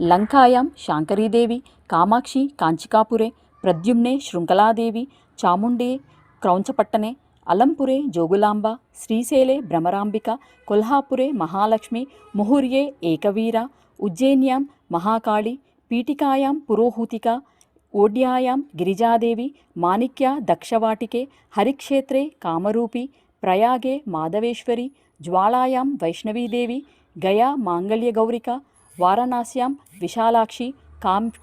లంకాయాం శాంకరీదేవి, కామాక్షి కాంచికాపురే, ప్రద్యుమ్నే శృంఖలాదేవి, చాముండే క్రౌంచపట్టనే, అలంపురే జోగులాంబ, శ్రీశైలే భ్రమరాంబిక, కొల్హాపురే మహాలక్ష్మి, ముహుర్యే ఏకవీర, ఉజ్జయిన్యాం మహాకాళి, పీఠికాయాం పురోహూతిక, ఓడ్యాయాం గిరిజాదేవి, మాణిక్య దక్షవాటికే, హరిక్షేత్రే కామరూపి, ప్రయాగే మాధవేశ్వరి, జ్వాలాయాం వైష్ణవీదేవి, గయా మాంగళ్యగౌరిక, వారణాస్యాం విశాలాక్షి,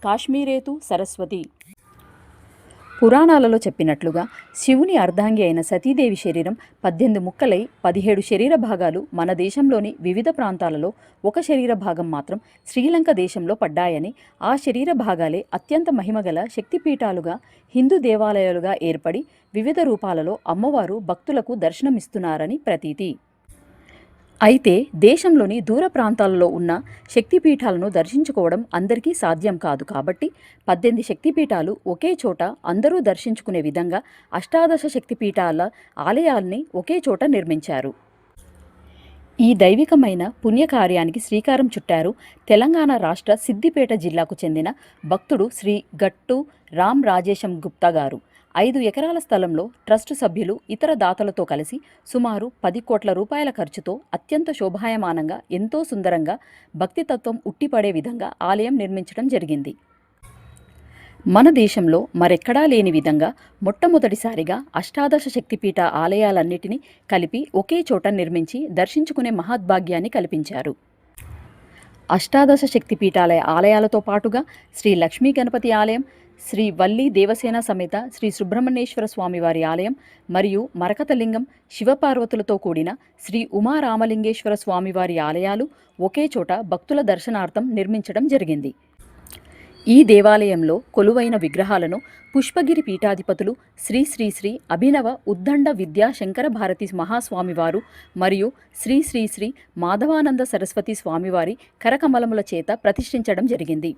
కాశ్మీరేతు సరస్వతి. పురాణాలలో చెప్పినట్లుగా శివుని అర్ధాంగి అయిన సతీదేవి శరీరం 18 ముక్కలై 17 శరీర భాగాలు మన దేశంలోని వివిధ ప్రాంతాలలో ఒక శరీర భాగం మాత్రం శ్రీలంక దేశంలో పడ్డాయని, ఆ శరీర భాగాలే అత్యంత మహిమగల శక్తిపీఠాలుగా హిందూ దేవాలయాలుగా ఏర్పడి వివిధ రూపాలలో అమ్మవారు భక్తులకు దర్శనమిస్తున్నారని ప్రతీతి. అయితే దేశంలోని దూర ప్రాంతాలలో ఉన్న శక్తిపీఠాలను దర్శించుకోవడం అందరికీ సాధ్యం కాదు. కాబట్టి 18 శక్తిపీఠాలు ఒకే చోట అందరూ దర్శించుకునే విధంగా అష్టాదశ శక్తిపీఠాల ఆలయాల్ని ఒకే చోట నిర్మించారు. ఈ దైవికమైన పుణ్యకార్యానికి శ్రీకారం చుట్టారు తెలంగాణ రాష్ట్ర సిద్దిపేట జిల్లాకు చెందిన భక్తుడు శ్రీ గట్టు రామ్ రాజేశం గుప్తా గారు. 5 ఎకరాల స్థలంలో ట్రస్టు సభ్యులు ఇతర దాతలతో కలిసి సుమారు 10 కోట్ల రూపాయల ఖర్చుతో అత్యంత శోభాయమానంగా, ఎంతో సుందరంగా, భక్తితత్వం ఉట్టిపడే విధంగా ఆలయం నిర్మించడం జరిగింది. మన దేశంలో మరెక్కడా లేని విధంగా మొట్టమొదటిసారిగా అష్టాదశ శక్తిపీఠ ఆలయాలన్నిటినీ కలిపి ఒకే చోట నిర్మించి దర్శించుకునే మహద్భాగ్యాన్ని కల్పించారు. అష్టాదశ శక్తిపీఠాల ఆలయాలతో పాటుగా శ్రీ లక్ష్మీ గణపతి ఆలయం, శ్రీ వల్లి దేవసేన సమేత శ్రీ సుబ్రహ్మణ్యేశ్వర స్వామివారి ఆలయం మరియు మరకతలింగం, శివపార్వతులతో కూడిన శ్రీ ఉమారామలింగేశ్వర స్వామివారి ఆలయాలు ఒకే చోట భక్తుల దర్శనార్థం నిర్మించడం జరిగింది. ఈ దేవాలయంలో కొలువైన విగ్రహాలను పుష్పగిరి పీఠాధిపతులు శ్రీ శ్రీ శ్రీ అభినవ ఉద్దండ విద్యా శంకర భారతి మహాస్వామివారు మరియు శ్రీ శ్రీ శ్రీ మాధవానంద సరస్వతి స్వామివారి కరకమలముల చేత ప్రతిష్ఠించడం జరిగింది.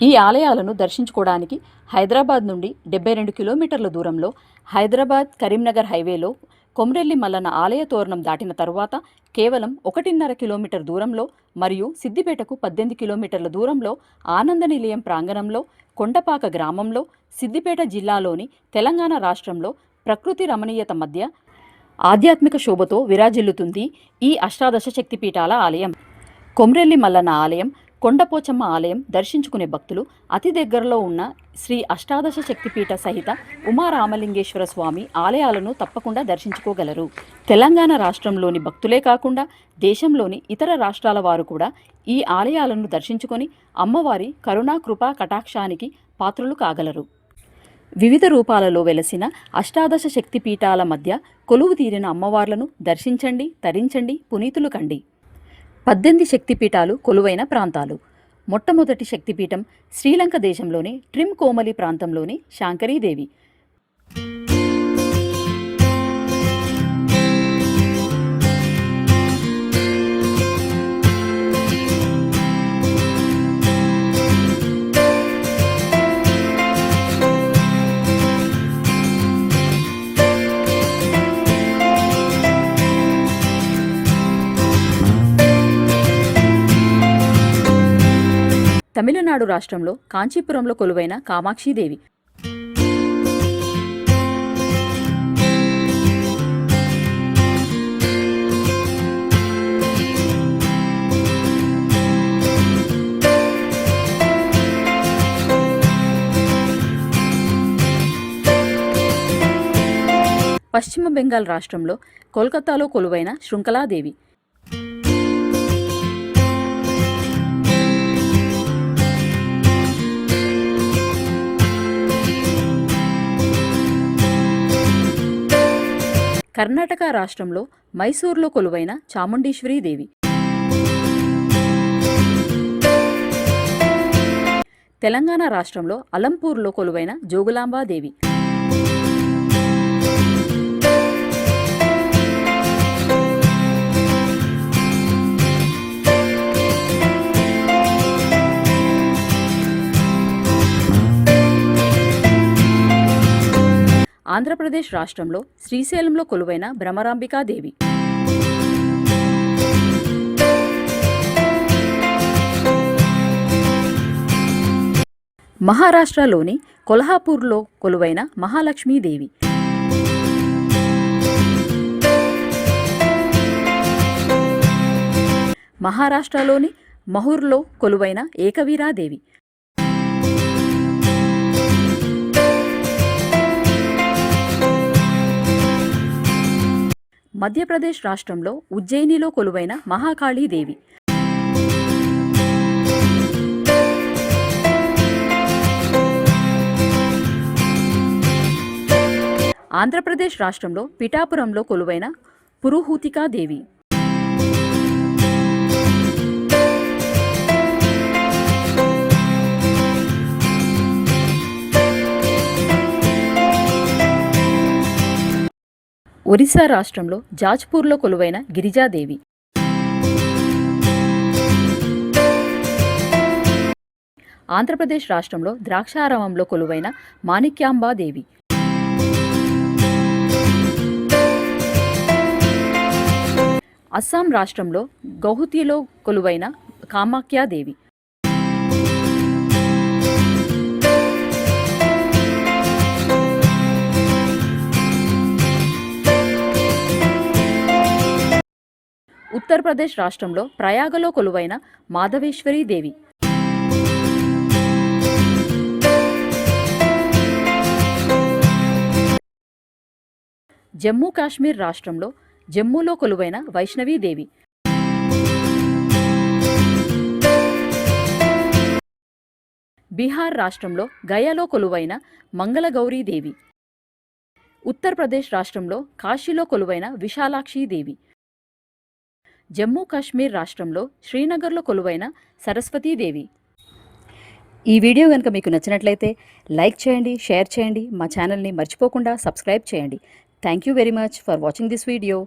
ఈ ఆలయాలను దర్శించుకోవడానికి హైదరాబాద్ నుండి 72 కిలోమీటర్ల దూరంలో హైదరాబాద్ కరీంనగర్ హైవేలో కొమ్రెల్లి మల్లన్న ఆలయ తోరణం దాటిన తరువాత కేవలం 1.5 కిలోమీటర్ దూరంలో మరియు సిద్దిపేటకు 18 కిలోమీటర్ల దూరంలో ఆనంద నిలయం ప్రాంగణంలో కొండపాక గ్రామంలో సిద్దిపేట జిల్లాలోని తెలంగాణ రాష్ట్రంలో ప్రకృతి రమణీయత మధ్య ఆధ్యాత్మిక శోభతో విరాజిల్లుతుంది ఈ అష్టాదశ శక్తిపీఠాల ఆలయం. కొమ్రెల్లి మల్లన్న ఆలయం, కొండపోచమ్మ ఆలయం దర్శించుకునే భక్తులు అతి దగ్గరలో ఉన్న శ్రీ అష్టాదశ శక్తిపీఠ సహిత ఉమారామలింగేశ్వర స్వామి ఆలయాలను తప్పకుండా దర్శించుకోగలరు. తెలంగాణ రాష్ట్రంలోని భక్తులే కాకుండా దేశంలోని ఇతర రాష్ట్రాల వారు కూడా ఈ ఆలయాలను దర్శించుకొని అమ్మవారి కరుణా కృపా కటాక్షానికి పాత్రులు కాగలరు. వివిధ రూపాలలో వెలసిన అష్టాదశ శక్తిపీఠాల మధ్య కొలువు తీరిన అమ్మవార్లను దర్శించండి, తరించండి, పునీతులు కండి. 18 శక్తిపీఠాలు కొలువైన ప్రాంతాలు. మొట్టమొదటి శక్తిపీఠం శ్రీలంక దేశంలోని ట్రిమ్ కోమలి ప్రాంతంలోని శాంకరీదేవి. తమిళనాడు రాష్ట్రంలో కాంచీపురంలో కొలువైన కామాక్షీదేవి. పశ్చిమ బెంగాల్ రాష్ట్రంలో కోల్కతాలో కొలువైన శృంఖలాదేవి. కర్ణాటక రాష్ట్రంలో మైసూర్లో కొలువైన చాముండేశ్వరీదేవి. తెలంగాణ రాష్ట్రంలో అలంపూర్లో కొలువైన జోగులాంబాదేవి. ఆంధ్రప్రదేశ్ రాష్ట్రంలో శ్రీశైలంలో కొలువైన భ్రమరాంబికాదేవి. మహారాష్ట్రలోని కొల్హాపూర్లో కొలువైన మహాలక్ష్మీదేవి. మహారాష్ట్రలోని మహూర్లో కొలువైన ఏకవీరాదేవి. మధ్యప్రదేశ్ రాష్ట్రంలో ఉజ్జయినిలో కొలువైన మహాకాళీదేవి. ఆంధ్రప్రదేశ్ రాష్ట్రంలో పిఠాపురంలో కొలువైన పురుహూతికాదేవి. ఒరిస్సా రాష్ట్రంలో జాజ్పూర్లో కొలువైన గిరిజాదేవి. ఆంధ్రప్రదేశ్ రాష్ట్రంలో ద్రాక్షారామంలో కొలువైన మాణిక్యాంబాదేవి. అస్సాం రాష్ట్రంలో గౌహతిలో కొలువైన కామాఖ్యాదేవి. ఉత్తరప్రదేశ్ రాష్ట్రంలో ప్రయాగలో కొలువైన మాధవేశ్వరీదేవి. జమ్మూ కాశ్మీర్ రాష్ట్రంలో జమ్మూలో కొలువైన వైష్ణవీదేవి. బీహార్ రాష్ట్రంలో గయాలో కొలువైన మంగళగౌరీదేవి. ఉత్తరప్రదేశ్ రాష్ట్రంలో కాశీలో కొలువైన విశాలాక్షీదేవి. జమ్మూ కాశ్మీర్ రాష్ట్రంలో శ్రీనగర్లో కొలువైన సరస్వతీదేవి. ఈ వీడియో కనుక మీకు నచ్చినట్లయితే లైక్ చేయండి, షేర్ చేయండి, మా ఛానల్ని మర్చిపోకుండా సబ్స్క్రైబ్ చేయండి. Thank you very much for watching this video.